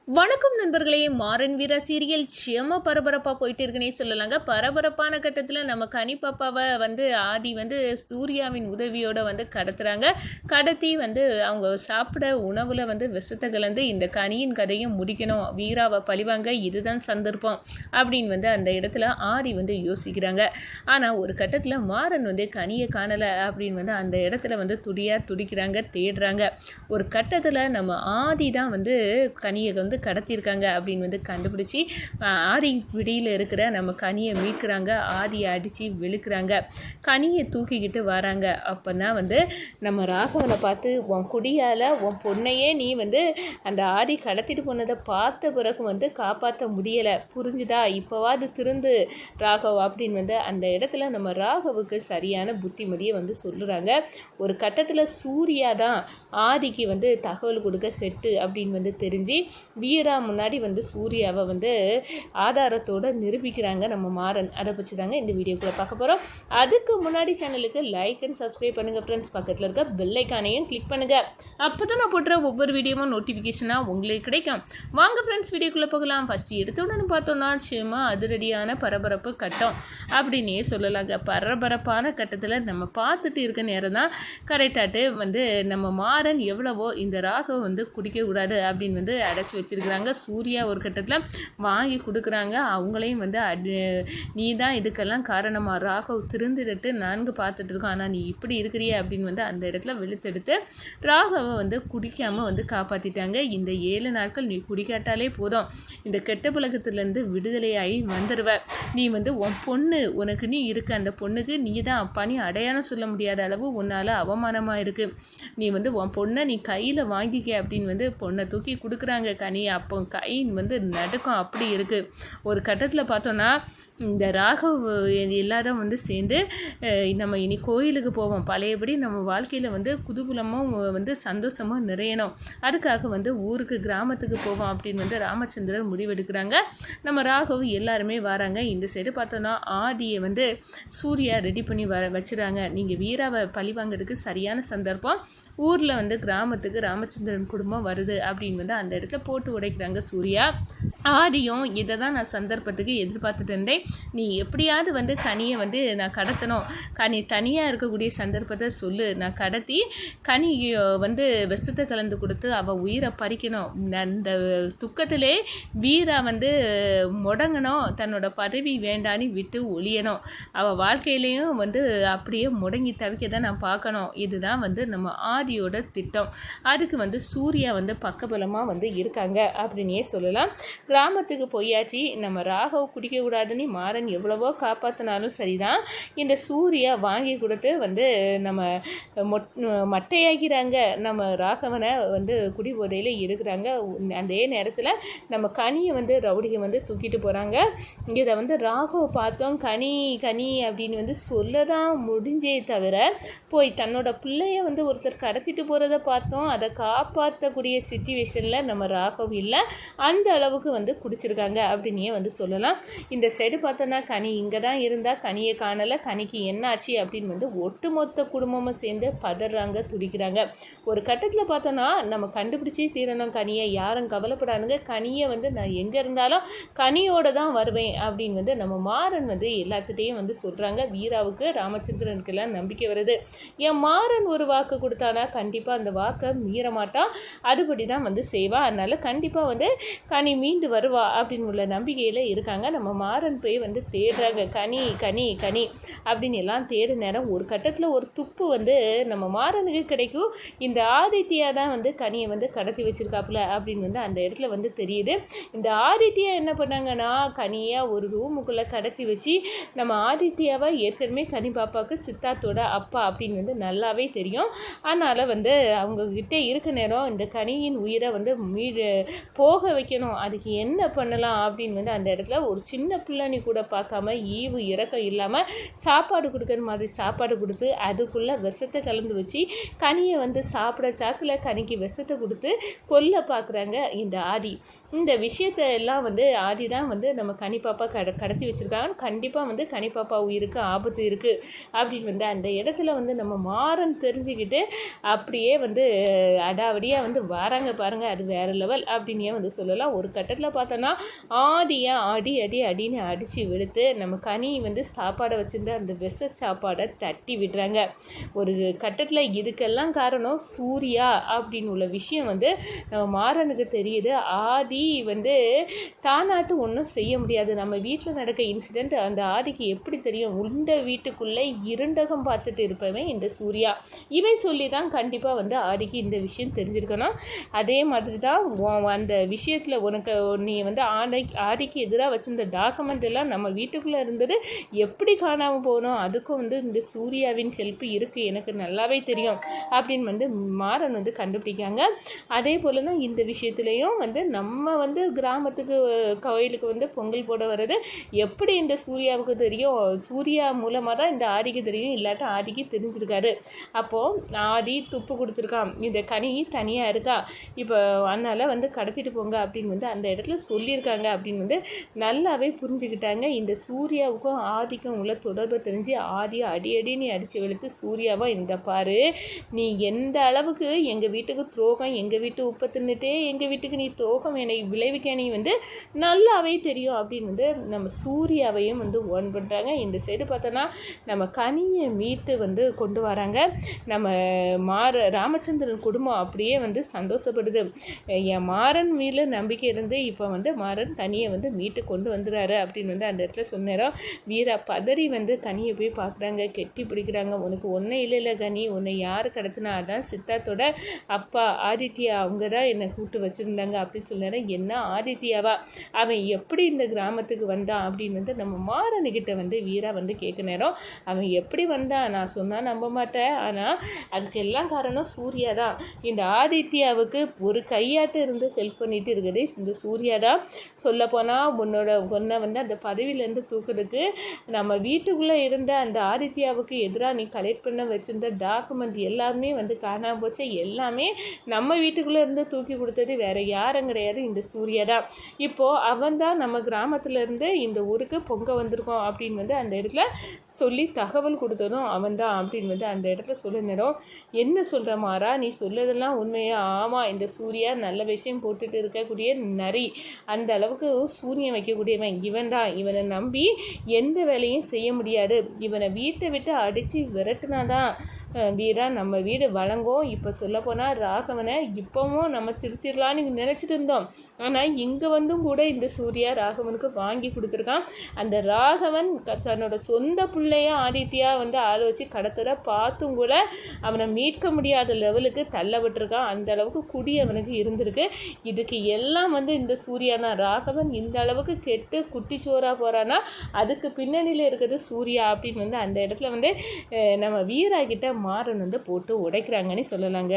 வணக்கம் நண்பர்களே. மாறன் வீரா சீரியல் செம பரபரப்பாக போயிட்டு இருக்குன்னே சொல்லலாங்க. பரபரப்பான கட்டத்தில் நம்ம கனி பாப்பாவை ஆதி சூர்யாவின் உதவியோடு கடத்துகிறாங்க. கடத்தி அவங்க சாப்பிட உணவில் விஷத்தை கலந்து இந்த கனியின் கதையும் முடிக்கணும், வீராவை பழிவாங்க இதுதான் சந்தர்ப்பம் அப்படின்னு அந்த இடத்துல ஆதி யோசிக்கிறாங்க. ஆனால் ஒரு கட்டத்தில் மாறன் கனியை காணலை அப்படின்னு அந்த இடத்துல துடிக்கிறாங்க, தேடுறாங்க. ஒரு கட்டத்தில் நம்ம ஆதி தான் கனியை கடத்தியிருக்காங்க அப்படின்னு கண்டுபிடிச்சி ஆதி பிடியில் இருக்கிற நம்ம கனியை மீட்கிறாங்க. ஆதியை அடித்து விழுக்கிறாங்க. கனியை தூக்கிக்கிட்டு வராங்க. அப்போனா நம்ம ராகவனை பார்த்து, உன் குடியால் உன் பொண்ணையே நீ அந்த ஆதி கடத்திட்டு போனதை பார்த்த பிறகு காப்பாற்ற முடியலை, புரிஞ்சுதா, இப்போவாது திருந்து ராகவ் அப்படின்னு அந்த இடத்துல நம்ம ராகவுக்கு சரியான புத்திமதியை சொல்லுறாங்க. ஒரு கட்டத்தில் சூர்யா தான் ஆதிக்கு தகவல் கொடுக்க செட்டு அப்படின்னு தெரிஞ்சு வீரா முன்னாடி சூர்யாவை ஆதாரத்தோடு நிரூபிக்கிறாங்க நம்ம மாறன். அதை பற்றி தாங்க இந்த வீடியோக்குள்ளே பார்க்க போகிறோம். அதுக்கு முன்னாடி சேனலுக்கு லைக் அண்ட் சப்ஸ்கிரைப் பண்ணுங்கள் ஃப்ரெண்ட்ஸ். பக்கத்தில் இருக்க பெல் ஐக்கானையும் கிளிக் பண்ணுங்கள். அப்போ தான் நான் போடுற ஒவ்வொரு வீடியோவும் நோட்டிஃபிகேஷனாக உங்களுக்கு கிடைக்கும். வாங்க ஃப்ரெண்ட்ஸ், வீடியோக்குள்ளே போகலாம். ஃபஸ்ட்டு எடுத்தோடனே பார்த்தோன்னா சும்மா அதிரடியான பரபரப்பு கட்டம் அப்படின்னே சொல்லலாங்க. பரபரப்பான கட்டத்தில் நம்ம பார்த்துட்டு இருக்க நேரம் தான் கரெக்டாட்டு நம்ம மாறன் எவ்வளவோ இந்த ராகவ் குடிக்கக்கூடாது அப்படின்னு அடைச்சி வச்சிருக்கிறாங்க. சூர்யா ஒரு கட்டத்தில் வாங்கி கொடுக்குறாங்க. அவங்களையும் நீ தான் இதுக்கெல்லாம் காரணமாக, ராகவ் திருந்துட்டு நான்கு பார்த்துட்டு இருக்கோம், ஆனால் நீ இப்படி இருக்கிறிய அப்படின்னு அந்த இடத்துல வெளுத்தெடுத்து ராகவை குடிக்காமல் காப்பாற்றிட்டாங்க. இந்த 7 நாட்கள் நீ குடிக்காட்டாலே போதும், இந்த கெட்ட பழக்கத்துலேருந்து விடுதலையாகி வந்துடுவ. நீ உன் பொண்ணு உனக்கு நீ இருக்க, அந்த பொண்ணுக்கு நீ தான் அப்பா, நீ அடையாளம் சொல்ல முடியாத அளவு உன்னால் அவமானமாக இருக்குது. நீ உன் பொண்ணை நீ கையில் வாங்கிக்க அப்படின்னு பொண்ணை தூக்கி கொடுக்குறாங்க. கனி அப்போ கை நடுக்கம் அப்படி இருக்குது. ஒரு கட்டத்தில் பார்த்தோன்னா இந்த ராகவ் எல்லாரும் சேர்ந்து நம்ம இனி கோயிலுக்கு போவோம், பழையபடி நம்ம வாழ்க்கையில் குதூகலமாக சந்தோஷமாக நிறையணும், அதுக்காக ஊருக்கு கிராமத்துக்கு போவோம் அப்படின்னு ராமச்சந்திரன் முடிவெடுக்கிறாங்க. நம்ம ராகவ் எல்லாருமே வராங்க. இந்த சைடு பார்த்தோன்னா ஆதியை சூர்யா ரெடி பண்ணி வச்சுறாங்க. நீங்கள் வீராவை பழி வாங்கிறதுக்கு சரியான சந்தர்ப்பம், ஊரில் கிராமத்துக்கு ராமச்சந்திரன் குடும்பம் வருது அப்படின்னு அந்த இடத்துல போட்டு உடைக்கிறாங்க சூர்யா. ஆதியும் இதை தான் நான் சந்தர்ப்பத்துக்கு எதிர்பார்த்துட்டு இருந்தேன், நீ எப்படியாவது கனியை நான் கடத்தணும், கனி தனியாக இருக்கக்கூடிய சந்தர்ப்பத்தை சொல்லு, நான் கடத்தி கனி விஷத்தை கலந்து கொடுத்து அவள் உயிரை பறிக்கணும், அந்த துக்கத்திலே வீரா முடங்கணும், தன்னோட பதவி வேண்டான்னு விட்டு ஒழியணும், அவள் வாழ்க்கையிலையும் அப்படியே முடங்கி தவிக்க தான் நான் பார்க்கணும், இதுதான் நம்ம ஆதியோட திட்டம். அதுக்கு சூர்யா பக்கபலமாக இருக்காங்க அப்படின்னே சொல்லலாம். கிராமத்துக்கு போயாச்சு, நம்ம ராகவ் குடிக்கக்கூடாதுன்னு மாறன் எவ்வளவோ காப்பாற்றினாலும் சரிதான், இந்த சூர்யா வாங்கி கொடுத்து நம்ம மட்டையாகிறாங்க. நம்ம ராகவனை குடி போதையில் இருக்கிறாங்க. அதே நேரத்தில் நம்ம கனியை ரவுடிகை தூக்கிட்டு போகிறாங்க. இதை ராகவ் பார்த்தோம், கனி கனி அப்படின்னு சொல்ல தான் முடிஞ்சே தவிர, போய் தன்னோட பிள்ளைய ஒருத்தர் கடத்திட்டு போகிறத பார்த்தோம். அதை காப்பாற்றக்கூடிய சிச்சுவேஷனில் நம்ம ராகவ் இல்லை, அந்த அளவுக்கு குடிச்சிருக்காங்க அப்படின்னே சொல்லலாம். இந்த சைடு பார்த்தோன்னா கனி இங்கே தான் இருந்தால் கனியை காணலை, கனிக்கு என்னாச்சு அப்படின்னு ஒட்டுமொத்த குடும்பமும் சேர்ந்து பதறாங்க, துடிக்கிறாங்க. ஒரு கட்டத்தில் பார்த்தோன்னா நம்ம கண்டுபிடிச்சி தீரணும் கனியை, யாரும் கவலைப்படாதுங்க, கனியை நான் எங்கே இருந்தாலும் கனியோடு தான் வருவேன் அப்படின்னு நம்ம மாறன் எல்லாத்துட்டையும் சொல்கிறாங்க. வீராவுக்கு ராமச்சந்திரனுக்கெல்லாம் நம்பிக்கை வருது. என் மாறன் ஒரு வாக்கு கொடுத்தானா கண்டிப்பாக அந்த வாக்கை மீற மாட்டான், அதுபடி தான் செய்வான். அதனால் கண்டிப்பாக கனி மீண்டு வருவா அப்படின்னு உள்ள நம்பிக்கையில் இருக்காங்க. நம்ம மாறன் போய் தேடுறாங்க, கனி கனி கனி அப்படின்னு எல்லாம் தேடு நேரம் ஒரு கட்டத்தில் ஒரு துப்பு நம்ம மாறனுக்கு கிடைக்கும். இந்த ஆதித்யா தான் கனியை கடத்தி வச்சிருக்காப்புல அப்படின்னு அந்த இடத்துல தெரியுது. இந்த ஆதித்யா என்ன பண்ணாங்கன்னா, கனியாக ஒரு ரூமுக்குள்ளே கடத்தி வச்சு நம்ம ஆதித்யாவை ஏற்கனவே கனி பாப்பாவுக்கு சித்தார்த்தோட அப்பா அப்படின்னு நல்லாவே தெரியும். அதனால் அவங்க கிட்டே இருக்க நேரம் இந்த கனியின் உயிரை போக வைக்கணும், அதுக்கு என்ன பண்ணலாம் அப்படின்னு வந்து அந்த இடத்துல ஒரு சின்ன பிள்ளைனி கூட பார்க்காம ஈவு இறக்கம் இல்லாமல் சாப்பாடு கொடுக்குற மாதிரி சாப்பாடு கொடுத்து அதுக்குள்ளே விஷத்தை கலந்து வச்சு கனியை வந்து சாப்பிட சாக்கில் கனிக்கு விஷத்தை கொடுத்து கொல்ல பார்க்குறாங்க இந்த ஆதி. இந்த விஷயத்தை எல்லாம் வந்து ஆதி தான் வந்து நம்ம கனிப்பாப்பா கடத்தி வச்சுருக்காங்க. கண்டிப்பாக வந்து கனிப்பாப்பா உயிருக்கு ஆபத்து இருக்குது அப்படின்னு வந்து அந்த இடத்துல வந்து நம்ம மாறன் தெரிஞ்சுக்கிட்டு அப்படியே வந்து அடாவடியாக வந்து வராங்க பாருங்கள். அது வேறு லெவல் அப்படின்னே வந்து சொல்லலாம். ஒரு கட்டத்தில் பார்த்தோன்னா ஆதியை அடின்னு அடித்து விடுத்து நம்ம கனி வந்து சாப்பாடை வச்சுருந்த அந்த விஷ சாப்பாடை தட்டி விடுறாங்க. ஒரு கட்டத்தில் இதுக்கெல்லாம் காரணம் சூர்யா அப்படின்னு உள்ள விஷயம் வந்து நம்ம மாறனுக்கு தெரியுது. ஆதி வந்து தானாட்டு ஒன்றும் செய்ய முடியாது. நம்ம வீட்டில் நடக்க இன்சிடெண்ட் அந்த ஆதிக்கு எப்படி தெரியும்? உண்ட வீட்டுக்குள்ளே இருண்டகம் பார்த்துட்டு இருப்பவன் இந்த சூர்யா. இவன் சொல்லி தான் கண்டிப்பாக வந்து ஆதிக்கு இந்த விஷயம் தெரிஞ்சிருக்கணும். அதே மாதிரி தான் அந்த விஷயத்தில் உனக்கு நீ வந்து ஆதிக்கு எதிராக வச்சிருந்த டாக்குமெண்ட் எல்லாம் நம்ம வீட்டுக்குள்ளே இருந்தது எப்படி காணாமல் போகணும்? அதுக்கும் வந்து இந்த சூர்யாவின் ஹெல்ப் இருக்குது, எனக்கு நல்லாவே தெரியும் அப்படின்னு வந்து மாறன் வந்து கண்டுபிடிக்காங்க. அதே போல் தான் இந்த விஷயத்துலையும் வந்து நம்ம வந்து கிராமத்துக்கு கோயிலுக்கு வந்து பொங்கல் போட வர்றது எப்படி இந்த சூர்யாவுக்கு தெரியும்? சூர்யா மூலமாக தான் இந்த ஆதிக்கு தெரியும், இல்லாட்டா ஆதிக்கு தெரிஞ்சிருக்காரு. அப்போது ஆதி துப்பு கொடுத்துருக்கான், இந்த கனி தனியாக இருக்கா, இப்போ அதனால் வந்து கடத்திட்டு போங்க அப்படின்னு வந்து அந்த இடத்துல சொல்லியிருக்காங்க அப்படின்னு வந்து நல்லாவே புரிஞ்சுக்கிட்டாங்க. இந்த சூர்யாவுக்கும் ஆதிக்கும் உள்ள தொடர்பை தெரிஞ்சு ஆதியை அடின்னு அடித்து வெளுத்து சூர்யாவா இந்த பாரு, நீ எந்த அளவுக்கு எங்கள் வீட்டுக்கு துரோகம், எங்கள் வீட்டு உப்பை தின்னுட்டே எங்கள் வீட்டுக்கு நீ துரோகம் என்னை விளைவிக்க நீ வந்து நல்லாவே தெரியும் அப்படின்னு வந்து நம்ம சூர்யாவையும் வந்து ஓன் பண்ணுறாங்க. இந்த சைடு பார்த்தோன்னா நம்ம கனியை மீட்டு வந்து கொண்டு வராங்க. நம்ம ராமச்சந்திரன் குடும்பம் அப்படியே வந்து சந்தோஷப்படுது. என் மாறன் மீது நம்பிக்கை இருந்து இப்போ வந்து மாறன் கனியை வந்து மீட்டு கொண்டு வந்துடுறாரு அப்படின்னு வந்து அந்த இடத்துல சொன்னாரோ. வீரா பதறி வந்து கனியை போய் பார்க்குறாங்க, கெட்டி பிடிக்கிறாங்க. உனக்கு ஒன்றும் இல்லை கனி, உன்னை யார் கடத்தினா? அதான் சித்தார்த்தோட அப்பா ஆதித்யா, அவங்க தான் என்னை கூப்பிட்டு வச்சுருந்தாங்க அப்படின்னு சொன்னார். என்ன ஆதித்யாவா? அவன் எப்படி இந்த கிராமத்துக்கு வந்தான் அப்படின்னு வந்து நம்ம மாறனுக்கிட்ட வந்து வீரா வந்து கேட்க நேரம், அவன் எப்படி வந்தான் நான் சொன்னால் நம்ப மாட்டேன், ஆனால் அதுக்கெல்லாம் காரணம் சூர்யா தான். இந்த ஆதித்யாவுக்கு ஒரு கையாட்டு இருந்து ஹெல்ப் பண்ணிட்டு இருக்குது இந்த சூர்யா தான். சொல்லப்போனால் உன்னை வந்து அந்த பதவியிலேருந்து தூக்குறதுக்கு நம்ம வீட்டுக்குள்ளே இருந்த அந்த ஆதித்யாவுக்கு எதிராக நீ கலெக்ட் பண்ண வச்சுருந்த டாக்குமெண்ட் எல்லாமே வந்து காணாமல் போச்சு. எல்லாமே நம்ம வீட்டுக்குள்ளே இருந்து தூக்கி கொடுத்தது வேறு யாரும் கிடையாது, இந்த சூர்யா தான். இப்போது அவன் தான் நம்ம கிராமத்துலேருந்து இந்த ஊருக்கு பொங்க வந்திருக்கோம் அப்படின்னு வந்து அந்த இடத்துல சொல்லி தகவல் கொடுத்ததும் அவன் தான் அப்படின்னு வந்து அந்த இடத்துல சொல்ல நேரம். என்ன சொல்கிற மாறா, நீ சொல்லதெல்லாம் உண்மையா? ஆமாம், இந்த சூர்யா நல்ல விஷயம் போட்டுட்டு இருக்கக்கூடிய நரி, அந்த அளவுக்கு சூரியன் வைக்கக்கூடியவன் இவன் தான். இவனை நம்பி எந்த வேலையும் செய்ய முடியாது. இவனை வீட்டை விட்டு அடித்து விரட்டுனாதான் வீரா நம்ம வீடு வழங்கும். இப்போ சொல்லப்போனால் ராகவனை இப்போவும் நம்ம திருத்திடலான்னு நினச்சிட்டு இருந்தோம். ஆனால் இங்கே வந்தும் கூட இந்த சூர்யா ராகவனுக்கு வாங்கி கொடுத்துருக்கான். அந்த ராகவன் தன்னோட சொந்த பிள்ளைய ஆதித்யா வந்து ஆள் வச்சு கடத்துற பார்த்தும் கூட அவனை மீட்க முடியாத லெவலுக்கு தள்ளப்பட்டிருக்கான். அந்த அளவுக்கு குடி அவனுக்கு இருந்திருக்கு. இதுக்கு எல்லாம் வந்து இந்த சூர்யா தான். ராகவன் இந்த அளவுக்கு கெட்டு குட்டிச்சோராக போகிறான்னா அதுக்கு பின்னணியில் இருக்கிறது சூர்யா அப்படின்னு வந்து அந்த இடத்துல வந்து நம்ம வீரா கிட்ட மாறன் வந்து போட்டு உடைக்கிறாங்கன்னு சொல்லலாங்க.